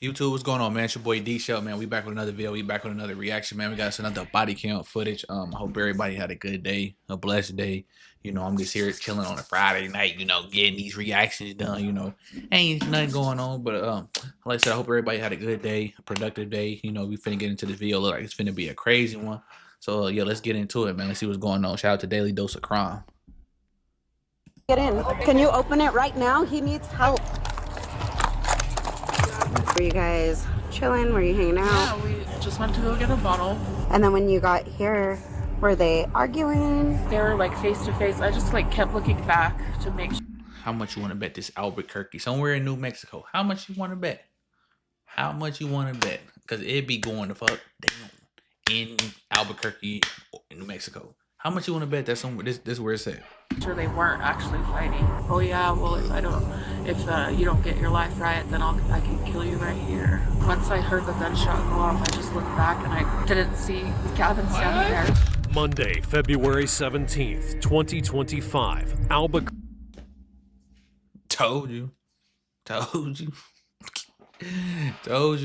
YouTube, what's going on, man? It's your boy D Shelton, man. We back with another video. We back with another reaction, man. We got another body cam footage. I hope everybody had a good day, a blessed day. You know, I'm just here chilling on a Friday night, you know, getting these reactions done, you know. Ain't nothing going on, but like I said, I hope everybody had a good day, a productive day. You know, we finna get into this video. Look like it's finna be a crazy one. So yeah, let's get into it, man. Let's see what's going on. Shout out to Daily Dose of Crime. Get in. Can you open it right now? He needs help. Were you guys chilling? Were you hanging out? Yeah, we just went to go get a bottle. And then when you got here, were they arguing? They were like face to face. I just like kept looking back to make sure. How much you want to bet this Albuquerque, somewhere in New Mexico? How much you want to bet? How much you want to bet? Because it'd be going to fuck down in Albuquerque, New Mexico. How much you want to bet that somewhere? This is where it's at. Sure they weren't actually fighting. Oh yeah, well if you don't get your life right, then I can kill you right here. Once I heard the gunshot go off, I just looked back and I didn't see Gavin standing there. Monday, February 17th, 2025, Albuquerque. Told you, told you,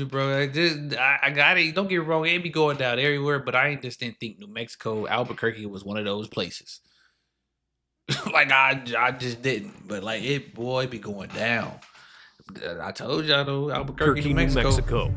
bro. I got it. Don't get it wrong. It be going down everywhere, but I just didn't think New Mexico, Albuquerque was one of those places. Like I just didn't. But like it be going down. I told y'all though, Albuquerque, New Mexico.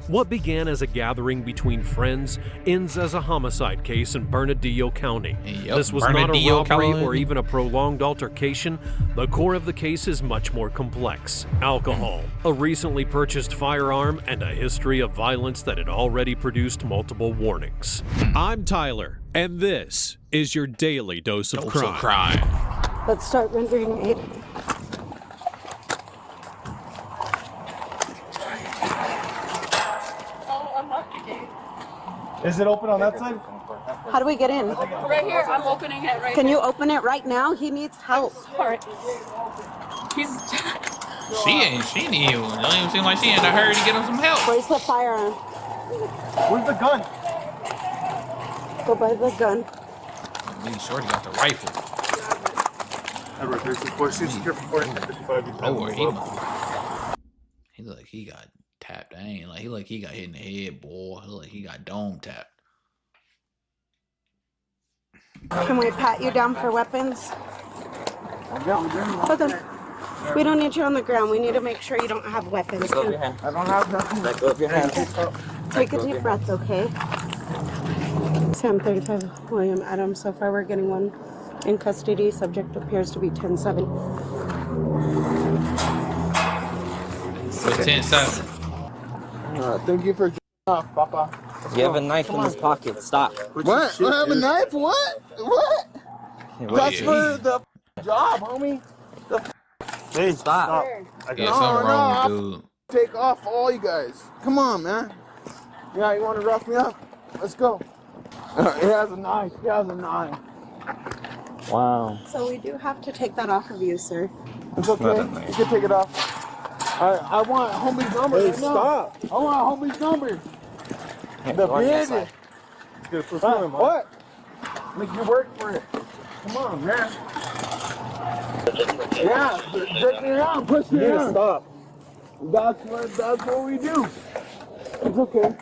What began as a gathering between friends ends as a homicide case in Bernalillo County. Yep, this was not a robbery County. or even a prolonged altercation. The core of the case is much more complex. Alcohol, a recently purchased firearm, and a history of violence that had already produced multiple warnings. I'm Tyler, and this is your daily dose of crime. Let's start rendering aid. Is it open on that side? How do we get in? Right here, I'm opening it right Can you open it right now? He needs help. Sorry. She need you. Don't even seem like she in a hurry to get him some help. Where's the firearm? Where's the gun? Go by the gun. Me and Shorty got the rifle. Oh, he look like he got tapped. I ain't like he like he got hit in the head, boy. He look like he got dome tapped. Can we pat you down for weapons? Hold on. We don't need you on the ground. We need to make sure you don't have weapons. I don't have nothing. Let go of your hands. Take a deep breath, okay? Sam 35, William Adams. So far, we're getting one in custody. Subject appears to be 10-7. So 10-7. Thank you for off, Papa. You have a knife in his pocket. Stop. What? I have a knife? What? What? That's for the job, homie. Hey, stop. Yeah, something wrong with dude. Take off all you guys. Come on, man. Yeah, you want to rough me up? Let's go. He has a knife. He has a knife. Wow. So we do have to take that off of you, sir. It's okay. You can take it off. I want homie's number. Hey, stop. I want homie's number. The bid. What? Make you work for it. Come on, man. Yeah, take me around. Push me around. Stop. That's what we do. It's okay.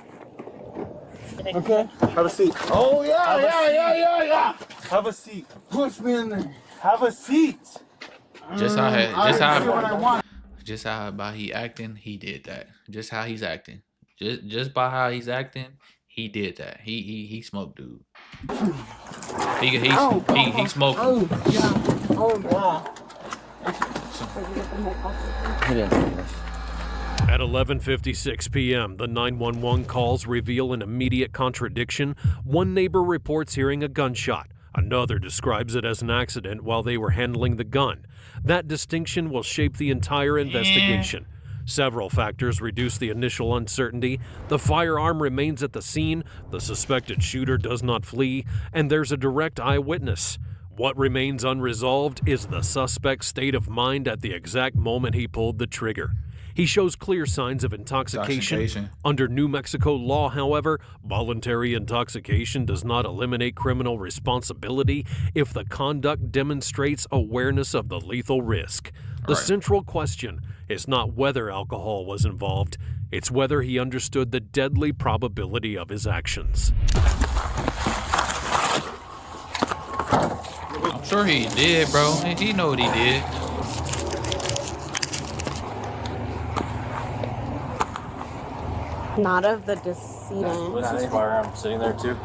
Okay. Have a seat. Oh yeah. Have a seat. Push me in there. Have a seat. Just how he acting, he did that. Just how he's acting. Just by how he's acting, he did that. He smoked, dude. He smoked. Oh yeah. Oh wow. He didn't do this. At 11:56 p.m., the 911 calls reveal an immediate contradiction. One neighbor reports hearing a gunshot. Another describes it as an accident while they were handling the gun. That distinction will shape the entire investigation. Several factors reduce the initial uncertainty. The firearm remains at the scene, the suspected shooter does not flee, and there's a direct eyewitness. What remains unresolved is the suspect's state of mind at the exact moment he pulled the trigger. He shows clear signs of intoxication. Under New Mexico law, however, voluntary intoxication does not eliminate criminal responsibility if the conduct demonstrates awareness of the lethal risk. The central question is not whether alcohol was involved, It's whether he understood the deadly probability of his actions. I'm sure he did, bro. He know what he did. Not of the decedent. Was his firearm sitting there too?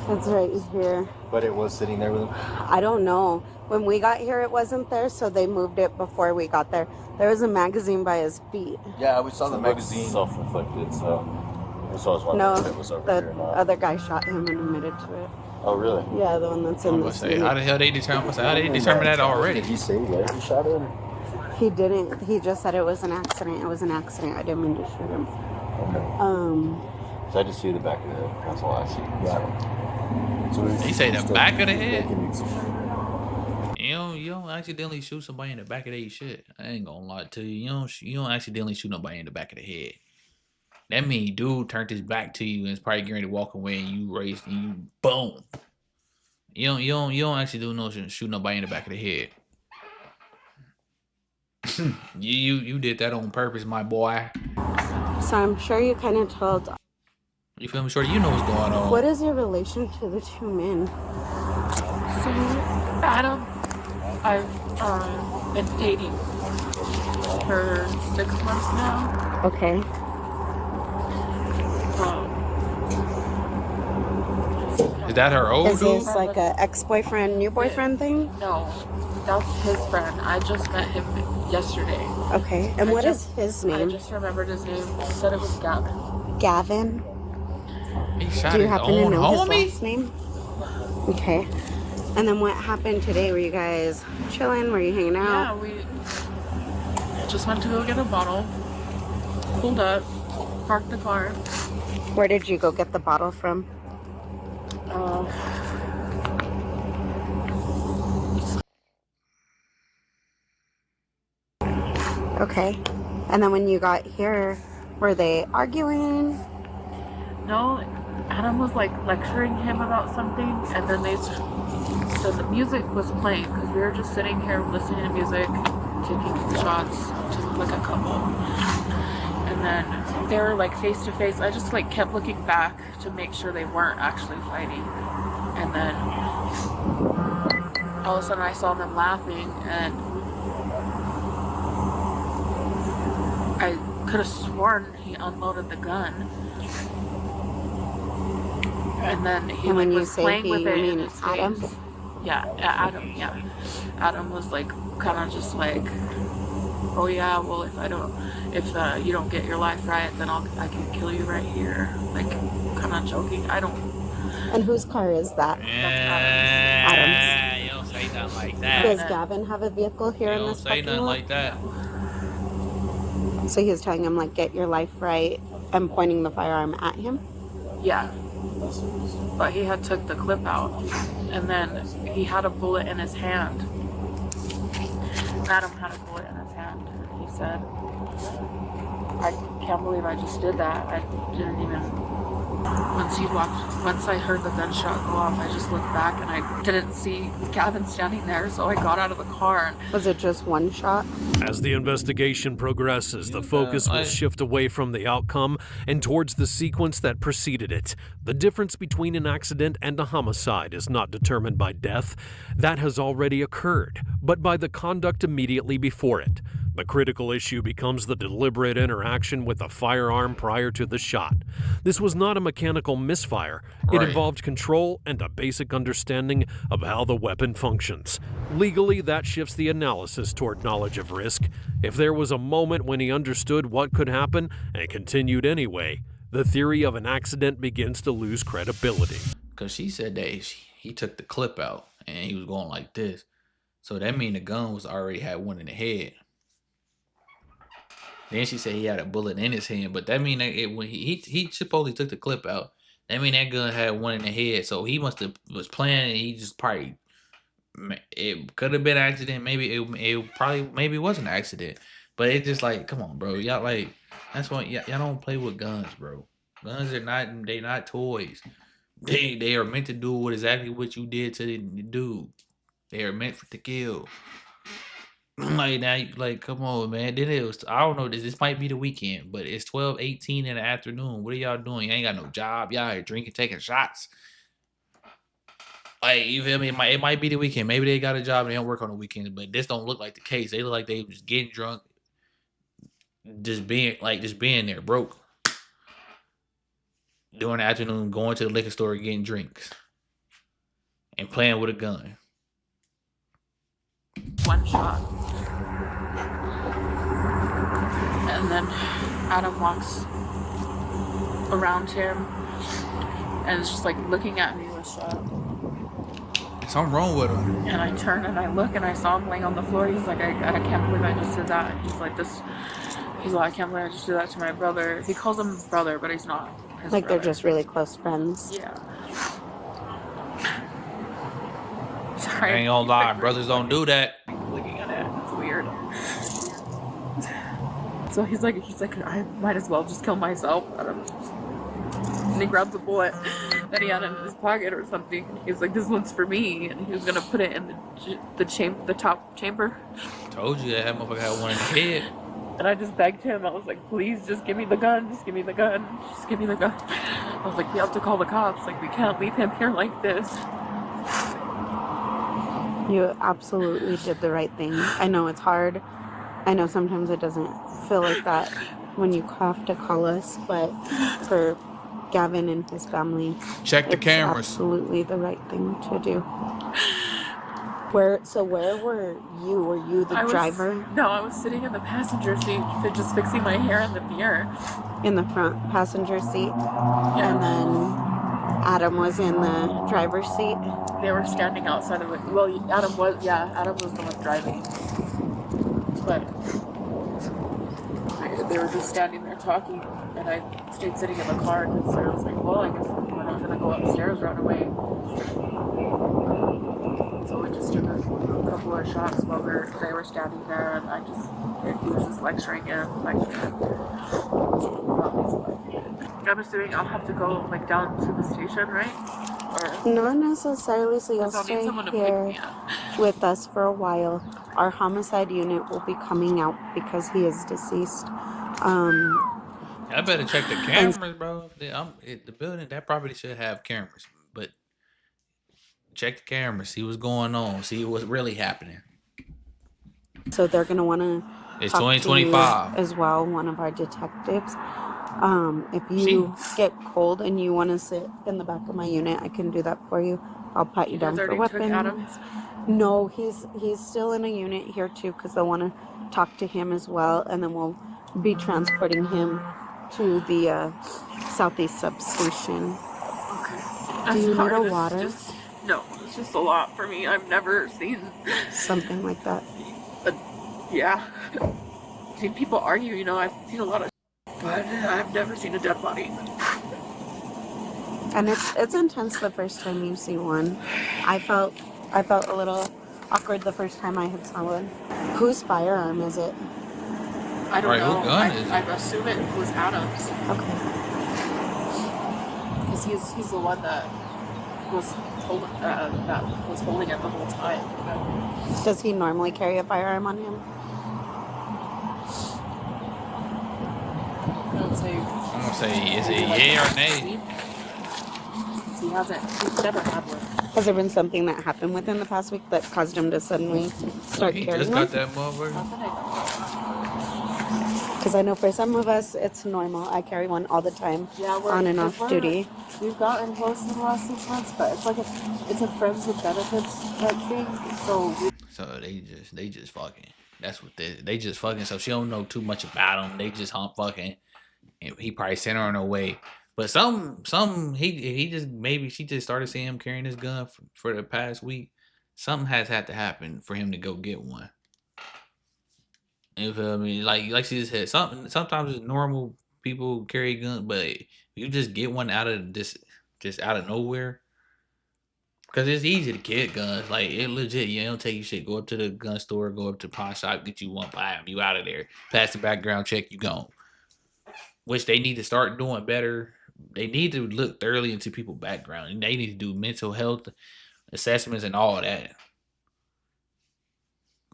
It's right here. But it was sitting there with him? I don't know. When we got here, it wasn't there, so they moved it before we got there. There was a magazine by his feet. Yeah, we saw the magazine. Self-inflicted, so I was wondering No, if it was over the here or not. other guy shot him and admitted to it. Oh, really? Yeah, the one that's in the Say, how the hell they determine? How they determine that already? Did he say where he shot him? He didn't. He just said it was an accident. It was an accident. I didn't mean to shoot him. Okay. So I just see the back of the head. That's all I see. Yeah. So He say the back of the head? You don't accidentally shoot somebody in the back of their shit. I ain't gonna lie to you. You don't accidentally shoot nobody in the back of the head. That mean dude turned his back to you and is probably getting ready to walk away and you raced and you boom. You don't actually do no shoot nobody in the back of the head. you did that on purpose, my boy. So I'm sure you kind of told. You feel me, Shorty? You know what's going on. What is your relation to the two men? So Adam, I've been dating for 6 months now. Okay. Is that her old Is dude? this like a ex-boyfriend, new boyfriend thing? No, that's his friend. I just met him yesterday. Okay. And what is his I name? just remembered his name. He said it was Gavin. Gavin? He shot Do you his happen to own know homie? his last name? Okay. And then what happened today? Were you guys chilling? Were you hanging Yeah, out? we just went to go get a bottle. Pulled up, parked the car. Where did you go get the bottle from? Okay. And then when you got here, were they arguing? No, Adam was like lecturing him about something, and then so the music was playing because we were just sitting here listening to music, taking shots to like a couple, and then they were like face to face. I just like kept looking back to make sure they weren't actually fighting, and then all of a sudden I saw them laughing, and I could have sworn he unloaded the gun. And then he And when you was say playing he, with you it in mean his Adam? face. Yeah, Adam, yeah. Adam was like, kind of just like, oh yeah, well if you don't get your life right, then I can kill you right here. Like, kind of joking. I don't. And whose car is that? Yeah, you don't say nothing like that. Does Gavin have a vehicle here You in don't this say parking nothing lot? like that. So he was telling him, like, get your life right and pointing the firearm at him? Yeah. But he had took the clip out, and then he had a bullet in his hand. Adam had a bullet in his hand. He said, I can't believe I just did that. I didn't even... Once I heard the gunshot go off, I just looked back and I didn't see Gavin standing there, so I got out of the car. Was it just one shot? As the investigation progresses, the focus will shift away from the outcome and towards the sequence that preceded it. The difference between an accident and a homicide is not determined by death. That has already occurred, but by the conduct immediately before it. The critical issue becomes the deliberate interaction with a firearm prior to the shot. This was not a mechanical misfire. It Right. involved control and a basic understanding of how the weapon functions. Legally, that shifts the analysis toward knowledge of risk. If there was a moment when he understood what could happen and continued anyway, the theory of an accident begins to lose credibility. Because she said that he took the clip out and he was going like this. So that mean the gun was already had one in the head. Then she said he had a bullet in his hand, but that mean that when he supposedly took the clip out, that mean that gun had one in the head. So he must have was playing and he just probably, it could have been an accident. Maybe it was an accident. But it's just like, come on, bro. Y'all like, that's why y'all don't play with guns, bro. Guns are not toys. They are meant to do exactly what you did to the dude. They are meant to kill. Like now, like come on, man. Then it was I don't know. This might be the weekend, but it's 12:18 in the afternoon. What are y'all doing? You ain't got no job. Y'all here drinking, taking shots. Like you feel me? It might be the weekend. Maybe they got a job and they don't work on the weekends, but this don't look like the case. They look like they was getting drunk, just being there broke during the afternoon, going to the liquor store getting drinks and playing with a gun. One shot. And then Adam walks around him and is just like looking at me with shot. Something wrong with him. And I turn and I look and I saw him laying on the floor. He's like, I can't believe I just did that. And he's like, I can't believe I just did that to my brother. He calls him brother, but he's not his Like brother. they're just really close friends. Yeah. I Sorry. ain't gonna lie, brothers don't do that. Looking at it, it's weird. So he's like, I might as well just kill myself. And he grabs a bullet that he had in his pocket or something. He was like, this one's for me, and he was gonna put it in the top chamber. Told you that motherfucker had one in the head. And I just begged him. I was like, please, just give me the gun. Just give me the gun. Just give me the gun. I was like, we have to call the cops. Like, we can't leave him here like this. You absolutely did the right thing. I know it's hard. I know sometimes it doesn't feel like that when you have to call us, but for Gavin and his family, Check the cameras. Absolutely the right thing to do. Where were you? Were you the driver? No, I was sitting in the passenger seat, just fixing my hair in the mirror. In the front passenger seat? Yeah. And then Adam was in the driver's seat? They were standing outside of it. Well, Adam was the one driving. But they were just standing there talking, and I stayed sitting in the car, and so I was like, well, I guess we're not going to go upstairs right away. So we just took a couple of shots while they were standing there, and he was just lecturing him. I'm assuming I'll have to go down to the station, right? Or not necessarily, so you'll stay here with us for a while. Our homicide unit will be coming out because he is deceased. I better check the cameras, bro. The building, that property should have cameras, but check the cameras, see what's going on, see what's really happening. So they're gonna want to. It's 2025 as well. One of our detectives. If you get cold and you want to sit in the back of my unit, I can do that for you. I'll pat you down for weapons. No, he's still in a unit here too, because they'll want to talk to him as well, and then we'll be transporting him to the Southeast substation. Okay. Do you need a water? No, it's just a lot for me. I've never seen something like that. Yeah. I've seen people argue, I've seen a lot of but I've never seen a dead body. And it's intense the first time you see one. I felt a little awkward the first time I had saw one. Whose firearm is it? I don't know. Whose gun is it? I assume it was Adam's. Okay. Because he's the one that was holding it the whole time. Does he normally carry a firearm on him? I'm gonna say, is it yay or nay? He's never had one. Has there been something that happened within the past week that caused him to suddenly start He carrying just one? got that motherfucker. Because I know for some of us, it's normal. I carry one all the time, on and off duty. We've gotten close in the last 6 months, but it's a friends with benefits type thing. So they just fucking. That's what they just fucking. So she don't know too much about him. They just hump fucking. And he probably sent her on her way. But he just, maybe she just started seeing him carrying his gun for the past week. Something has had to happen for him to go get one. You feel me? Like she just said, sometimes it's normal people carry guns, but you just get one out of just out of nowhere. Cause it's easy to get guns. Like it legit, you don't take you shit. Go up to the gun store, go up to the pawn shop, get you one, buy them, you out of there. Pass the background check, you gone. Which they need to start doing better. They need to look thoroughly into people's background, and they need to do mental health assessments and all that.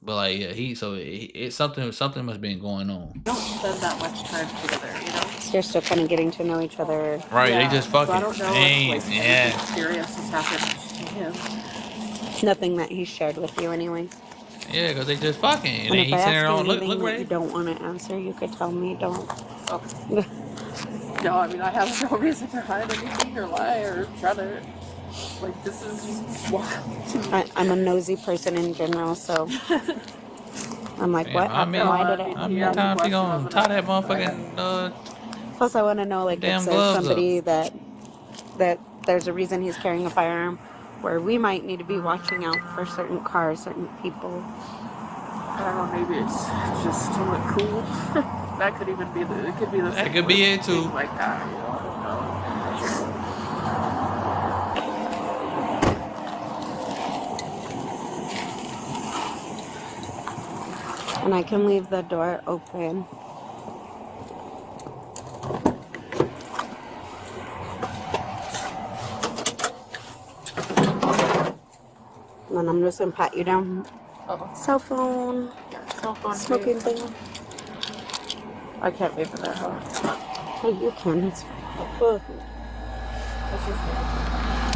But like, yeah, it's something must have been going on. Don't spend that much time together, you know. You're still kind of getting to know each other. Right? Yeah, They just so fucking. I don't know if like anything serious has happened to him. Nothing that he shared with you, anyway. Yeah, because they just fucking. And And then if I he's sitting there ask you on. Look anything where that you don't want to answer, you could tell me. Don't. Okay. No, I mean I have no reason to hide anything or lie or try to. Like this is just wild to me. I'm a nosy person in general, so I'm like, what? I mean, Why did it how many happen? times you gonna tie that motherfucking Plus, I want to know, like, if damn there's gloves somebody up? that there's a reason he's carrying a firearm, where we might need to be watching out for certain cars, certain people. I don't know, maybe it's just to look cool. That could even be the. It could be the. That could be it too. Like that, you know. I don't know. And I can leave the door open. And then I'm just gonna pat you down. Cell phone. Yeah, cell phone. Smoking thing. I can't wait for that. Oh, you can. It's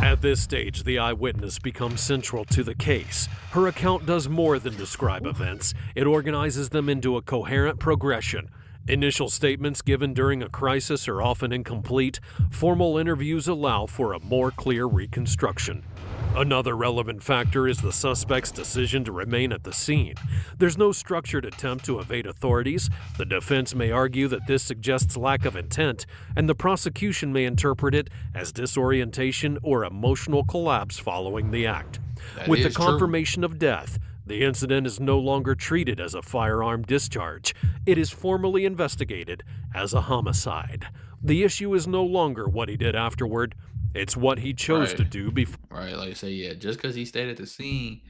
At this stage, the eyewitness becomes central to the case. Her account does more than describe events. It organizes them into a coherent progression. Initial statements given during a crisis are often incomplete. Formal interviews allow for a more clear reconstruction. Another relevant factor is the suspect's decision to remain at the scene. There's no structured attempt to evade authorities. The defense may argue that this suggests lack of intent, and the prosecution may interpret it as disorientation or emotional collapse following the act. With the confirmation of death, the incident is no longer treated as a firearm discharge. It is formally investigated as a homicide. The issue is no longer what he did afterward. It's what he chose to do before. Right, like I say, yeah, just because he stayed at the scene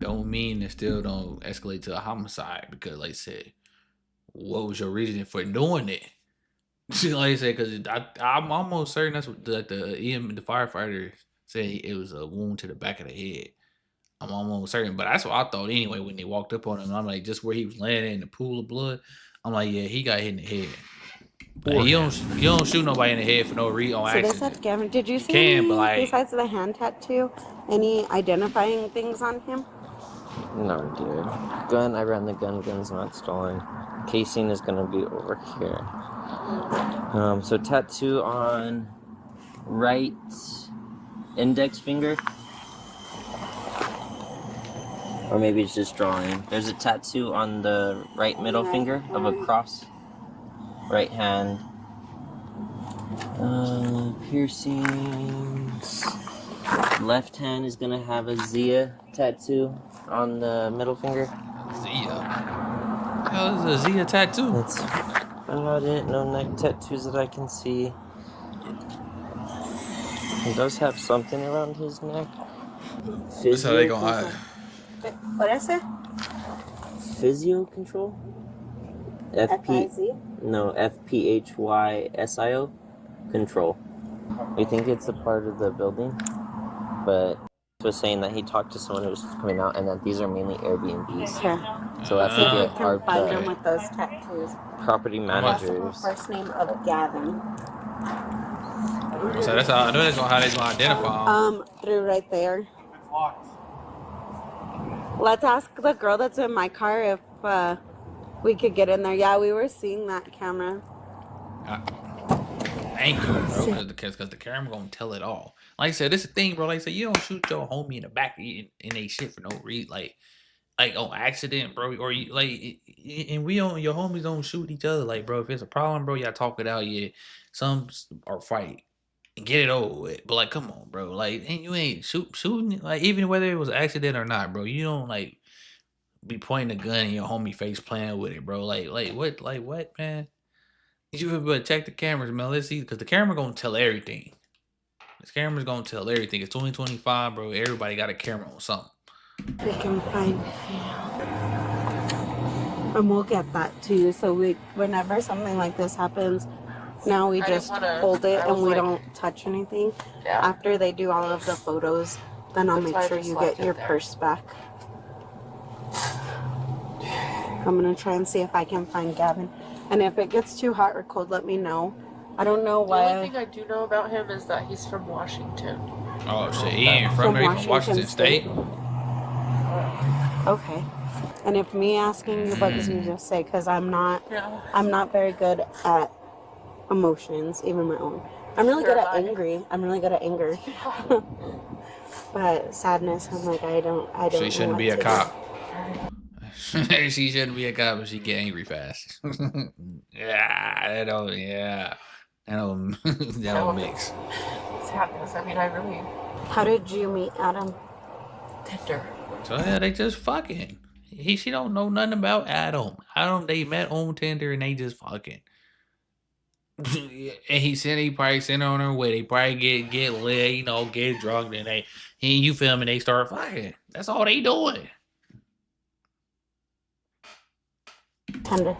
don't mean it still don't escalate to a homicide. Because, like I said, what was your reason for doing it? Like I said, because I'm almost certain that's what the firefighter said it was a wound to the back of the head. I'm almost certain, but that's what I thought anyway when they walked up on him. I'm like, just where he was laying in the pool of blood. I'm like, yeah, he got hit in the head. Like, you don't shoot nobody in the head for no reason on accident. So they said, Gavin, did you see any, but like, besides the hand tattoo, any identifying things on him? No, dude. Gun, I ran the gun. Gun's not stolen. Casing is gonna be over here. So tattoo on right index finger. Or maybe it's just drawing. There's a tattoo on the right middle finger of a cross. Right hand. Piercings. Left hand is gonna have a Zia tattoo on the middle finger. Zia? Hell, is a Zia tattoo? That's about it. No neck tattoos that I can see. He does have something around his neck. That's how they gonna hide. What is it? Physio control? F-I-Z? No, FPHYSIO control. We think it's a part of the building, but he was saying that he talked to someone who was coming out and that these are mainly Airbnbs. Okay. So that's like You can find them with those tattoos. property managers. First name of Gavin. So that's how I know how they're gonna identify him. Through right there. Let's ask the girl that's in my car if we could get in there. Yeah, we were seeing that camera. Thank you, bro, because the camera gonna tell it all. Like I said, this is the thing, bro. Like I said, you don't shoot your homie in the back in they shit for no reason, like on accident, bro. Or you like, and we don't. Your homies don't shoot each other, like, bro. If it's a problem, bro, y'all talk it out. Yeah, some are fight and get it over with. But like, come on, bro. Like, and you ain't shooting. Like, even whether it was an accident or not, bro. You don't like be pointing a gun in your homie face, playing with it, bro. Like what, man? You better check the cameras, man. Let's see, because the camera gonna tell everything. This camera's gonna tell everything. It's 2025, bro. Everybody got a camera on something. We can find it. And we'll get that too. So whenever something like this happens, now we just hold it and we don't touch anything. Yeah. After they do all of the photos, then I'll make sure you get your purse back. I'm gonna try and see if I can find Gavin. And if it gets too hot or cold, let me know. I don't know why. The only thing I do know about him is that he's from Washington. Oh shit, he ain't from there. He's from Washington State. Okay. And if me asking you bugs you, just say, because I'm not very good at emotions, even my own. I'm really good at angry. I'm really good at anger. But sadness, I'm like, I don't. She shouldn't be a cop. She shouldn't be a cop, but she get angry fast. That don't mix. Sadness. I mean, I really. How did you meet Adam? Tinder. So yeah, they just fucking. She don't know nothing about Adam. They met on Tinder and they just fucking. And he probably sent her on her way. They probably get lit, get drunk, then you feel me, they start fucking. That's all they doing. Tinder.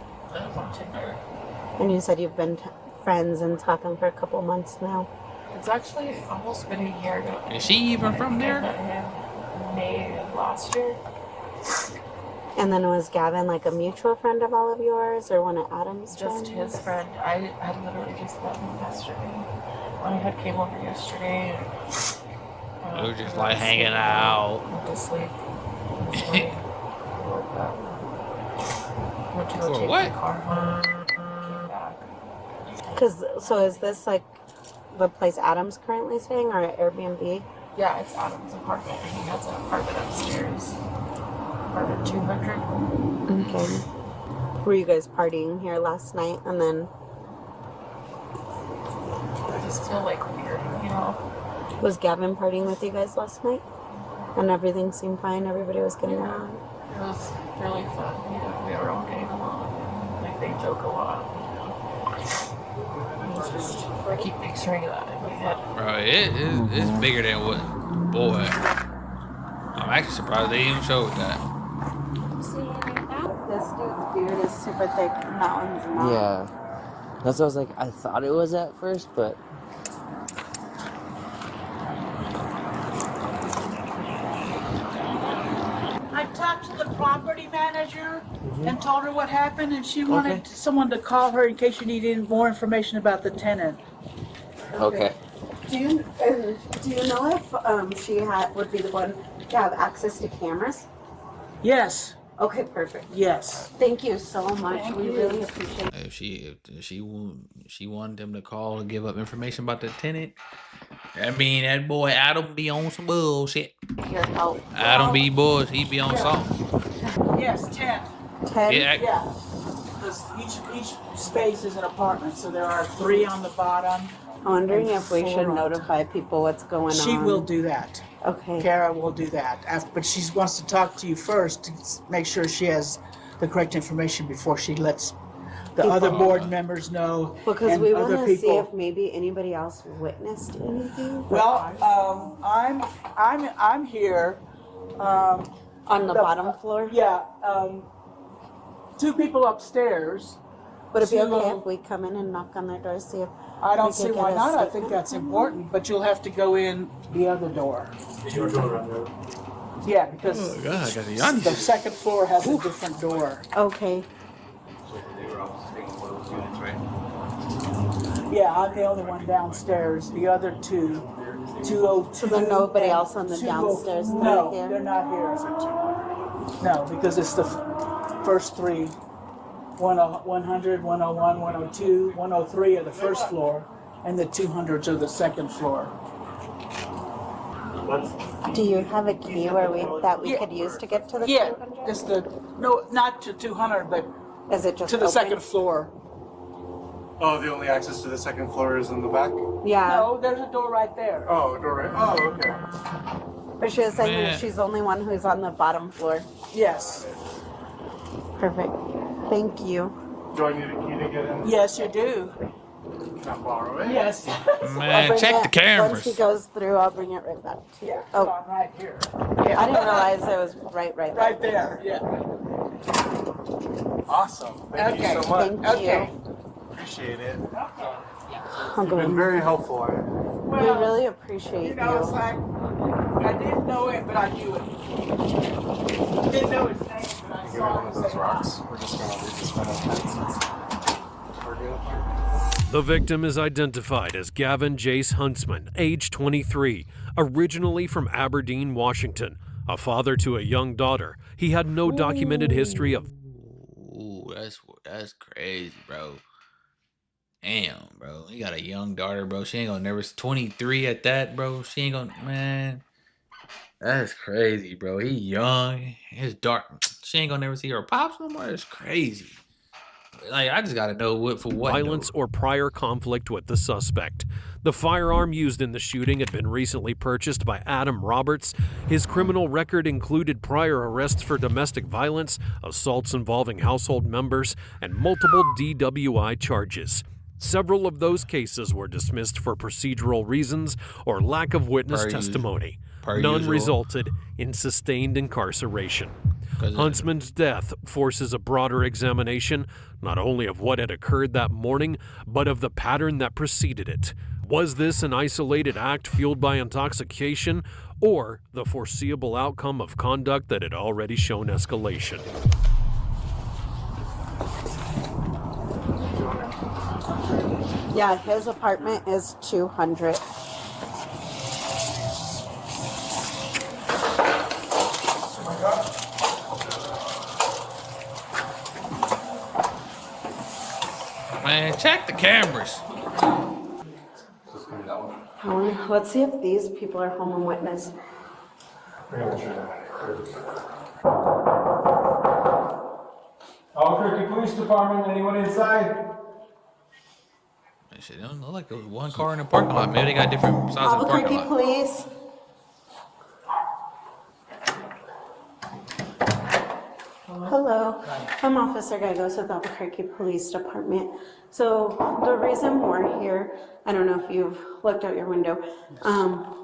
And you said you've been friends and talking for a couple months now. It's actually almost been a year ago. Is she even from there? I met him in May of last year. And then was Gavin like a mutual friend of all of yours, or one of Adam's friends? Just his friend. I had literally just met him yesterday. When I had came over yesterday. We were just like hanging out. Went to sleep. Went to go take what? my car home. Came back. So is this like the place Adam's currently staying, or an Airbnb? Yeah, it's Adam's apartment. He has an apartment upstairs. Apartment 200. Okay. Were you guys partying here last night, and then? I just feel like weird, Was Gavin partying with you guys last night? And everything seemed fine. Everybody was getting along. It was really fun. We were all getting along. Like they joke a lot. I keep picturing that in my head. Bro, it's bigger than what. Boy, I'm actually surprised they even showed that. This dude's beard is super thick, and that one's not. Yeah. That's what I was like, I thought it was at first, but... I talked to the property manager and told her what happened, and she wanted someone to call her in case you needed more information about the tenant. Okay. Do you know if she would be the one to have access to cameras? Yes. Okay, perfect. Yes. Thank you so much. We really appreciate it. If she wanted them to call to give up information about the tenant, I mean that boy Adam be on some bullshit. Your help. Adam be bullshit. He be on something. Yes, 10. 10? Yeah. Because each space is an apartment, so there are 3 on the bottom. I'm wondering and if we 4 should on notify people what's going on. She will do that. Okay. Kara will do that. But she wants to talk to you first to make sure she has the correct information before she lets the other board members know. Because and we want other to see people. if maybe anybody else witnessed anything. Well, I'm here. On the bottom floor? Yeah. 2 people upstairs. Would it be okay if we come in and knock on their door, see if I don't we see could why get a not. I think statement that's from them? important, but you'll have to go in the other door. Your door around there. Yeah, because Oh God, I got the onions. the second floor has a different door. Okay. Yeah, I'm the only one downstairs. The other 2, 202. So there's nobody else on the downstairs that No, are here? they're not here. No, because it's the first 3. 100, 101, 102, 103 are the first floor, and the 200s are the second floor. Do you have a key where we could use to get to the Yeah, 200? just not to 200, but Is it just to the open? second floor. Oh, the only access to the second floor is in the back? Yeah. No, there's a door right there. Oh, door right. Oh, okay. But she was saying Yeah. that she's the only one who's on the bottom floor. Yes. Perfect. Thank you. Do I need a key to get in? Yes, you do. Can I borrow it? Yes. Man, Bring check it- the cameras. Once he goes through, I'll bring it right back to you. Yeah, Oh, come on, right here. I didn't realize it was right there. Right there, yeah. Awesome. Thank Okay. you so much. Thank Okay. you. Appreciate it. I'm You've been going. very helpful. We really appreciate You know, it's like, I didn't know it, but I knew it. Didn't know his name, but I saw one of those rocks. We're just gonna leave this one open. We're good. The victim is identified as Gavin Jace Huntsman, age 23, originally from Aberdeen, Washington. A father to a young daughter, he had no documented history of... Ooh, that's crazy, bro. Damn, bro. He got a young daughter, bro. She ain't gonna never... 23 at that, bro. She ain't gonna... Man, that's crazy, bro. He young. His dark... She ain't gonna never see her pops no more. It's crazy. Like, I just gotta know what for what. violence or prior conflict with the suspect. The firearm used in the shooting had been recently purchased by Adam Roberts. His criminal record included prior arrests for domestic violence, assaults involving household members, and multiple DWI charges. Several of those cases were dismissed for procedural reasons or lack of witness testimony. None resulted in sustained incarceration. Huntsman's death forces a broader examination, not only of what had occurred that morning, but of the pattern that preceded it. Was this an isolated act fueled by intoxication, or the foreseeable outcome of conduct that had already shown escalation? Yeah, his apartment is 200. Man, check the cameras. Let's see if these people are home and witness. Albuquerque Police Department, anyone inside? Shit, don't look like there was one car in the parking lot. Maybe they got different sizes of parking Albuquerque lot. Police. Hello, I'm Officer Gallegos with Albuquerque Police Department. So the reason we're here, I don't know if you've looked out your window,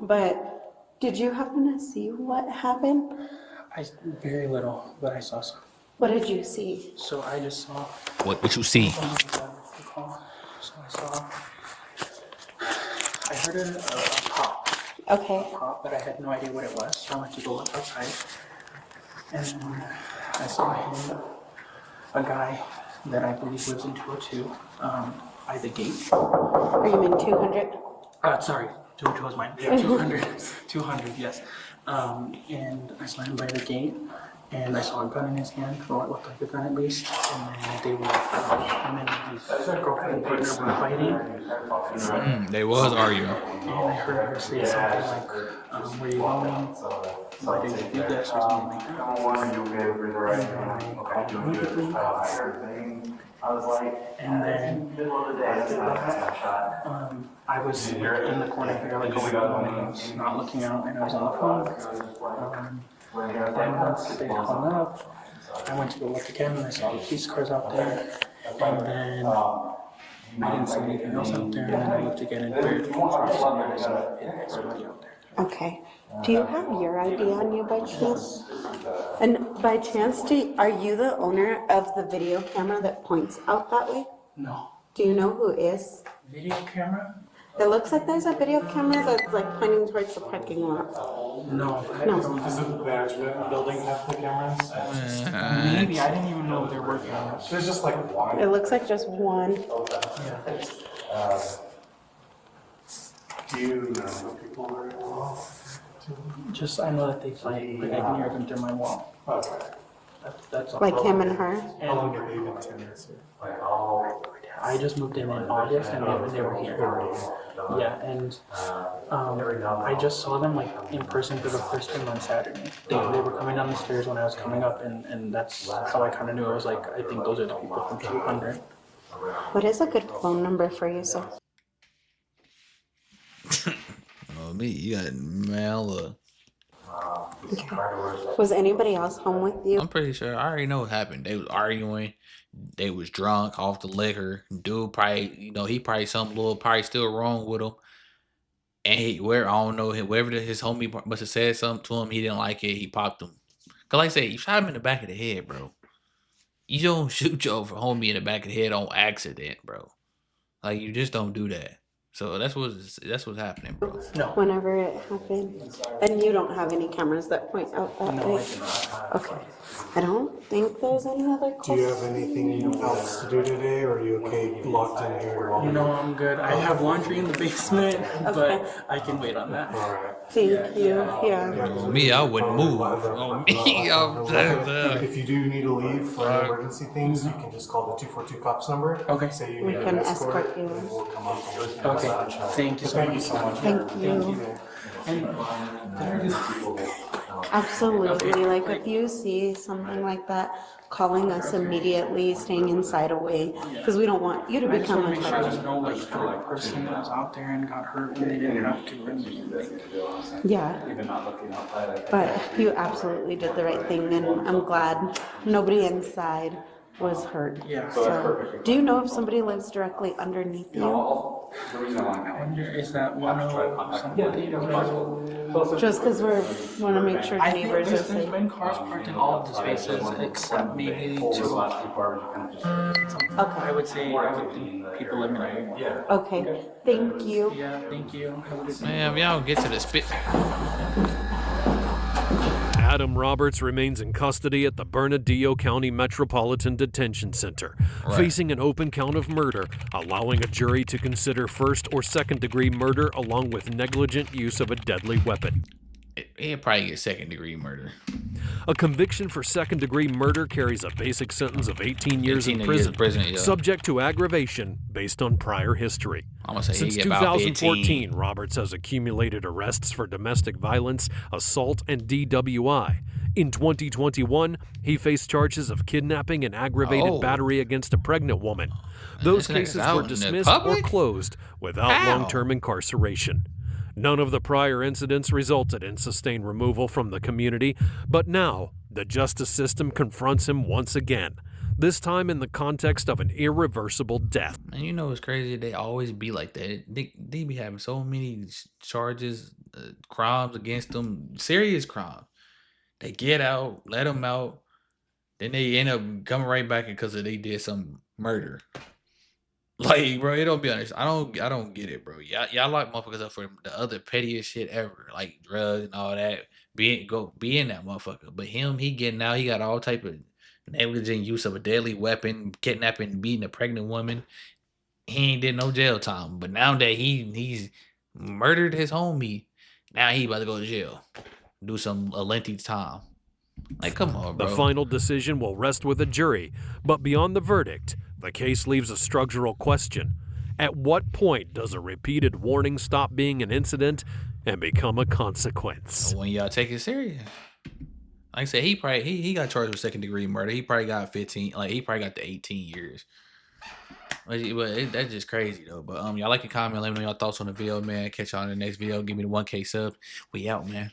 but did you happen to see what happened? very little, but I saw some. What did you see? So I just saw. What you see? So I heard a pop. Okay. A pop, but I had no idea what it was. So I went to go look outside, and then I saw him, a guy that I believe lives in 202, by the gate. Are you in 200? Sorry, 202 was mine. Yeah, 200, 200, yes. And I saw him by the gate, and I saw a gun in his hand, or what looked like a gun at least. And then they were, him and his girlfriend and partner were fighting. They was arguing. And I heard her say something like, where you going? Why did you do this? Or something like that. And I called immediately. And then after that, I was in the corner here, like, I was not looking out, and I was on the phone. Then once they hung up, I went to go look again, and I saw the police cars out there. And then I didn't see anything else out there, and then I looked again, and there I saw somebody out there. Okay. Do you have your ID on you by chance? And by chance, are you the owner of the video camera that points out that way? No. Do you know who is? Video camera? It looks like there's a video camera that's like pointing towards the parking lot. No. Does the management building have the cameras? Maybe, I didn't even know there were cameras. There's just like one. It looks like just one. Yeah. Do you know the people very well? Just, I know that they fight, like I can hear them through my wall. Okay. That's all. Like him and her. How long have they been tenants here? I just moved in August and they were here. Yeah, and I just saw them like in person for the first time on Saturday. They were coming down the stairs when I was coming up, and that's how I kind of knew. I was like, I think those are the people from 200. What is a good phone number for you, sir? Oh, me, you got Mela. Okay. Was anybody else home with you? I'm pretty sure. I already know what happened. They was arguing. They was drunk off the liquor. Dude probably, he probably probably still wrong with him. And I don't know, whoever his homie must have said something to him. He didn't like it. He popped him. Cause like I said, you shot him in the back of the head, bro. You don't shoot your homie in the back of the head on accident, bro. Like, you just don't do that. So that's what's happening, bro. No. Whenever it happened. And you don't have any cameras that point out that No, way? I do not. Okay. I don't think there's any other Do you have anything else to do today, or are you okay locked in here? No, I'm good. I have laundry in the basement, but I can wait on that. All right. Thank you. Yeah. On me, I wouldn't move. On me, If you do need to leave for emergency things, you can just call the 242 cops number. Okay. Say you We need can an escort, escort you. and we'll come up and Okay. Thank you so much. Thank you. Absolutely. Like if you see something like that, calling us immediately, staying inside away, because we don't want you to I just become want to a make sure there's target. no like third person that was out there and got hurt when they didn't have to. Or anything. Yeah. But you absolutely did the right thing, and I'm glad nobody inside was hurt. Yeah. So, do you know if somebody lives directly underneath you? I wonder, is that 10 somebody or Just because we want to make sure I think neighbors are there's safe. been cars parked in all of the spaces except maybe two. I would think people living there. Okay. Thank you. Yeah, thank you. Have a good day. Man, if y'all don't get to the spit. Adam Roberts remains in custody at the Bernardino County Metropolitan Detention Center, facing an open count of murder, allowing a jury to consider first or second degree murder along with negligent use of a deadly weapon. He'll probably get second-degree murder. A conviction for second-degree murder carries a basic sentence of 18 years 18 in years prison, yeah. subject to aggravation based on prior history. I'm gonna say Since he get about 15. 2014, Roberts has accumulated arrests for domestic violence, assault, and DWI. In 2021, he faced charges of kidnapping and aggravated battery against a pregnant woman. Those This nigga's cases out were in the dismissed or public? closed without How? long-term incarceration. None of the prior incidents resulted in sustained removal from the community, but now the justice system confronts him once again, this time in the context of an irreversible death. And you know what's crazy? They always be like that. They be having so many charges, crimes against them, serious crimes. They get out, let them out, then they end up coming right back because they did some murder. Like, bro, it don't be honest. I don't get it, bro. Y'all lock motherfuckers up for the other pettiest shit ever, like drugs and all that. Be in that motherfucker. But him, he getting out. He got all type of negligent use of a deadly weapon, kidnapping, beating a pregnant woman. He ain't did no jail time. But now that he's murdered his homie, now he about to go to jail, do a lengthy time. Like, come on, bro. The final decision will rest with a jury, but beyond the verdict, the case leaves a structural question. At what point does a repeated warning stop being an incident and become a consequence? When y'all take it serious. Like I said, he got charged with second degree murder. He probably got 15, like he probably got the 18 years. But that's just crazy though. But y'all like and comment, let me know y'all thoughts on the video, man. Catch y'all in the next video. Give me the 1K sub. We out, man.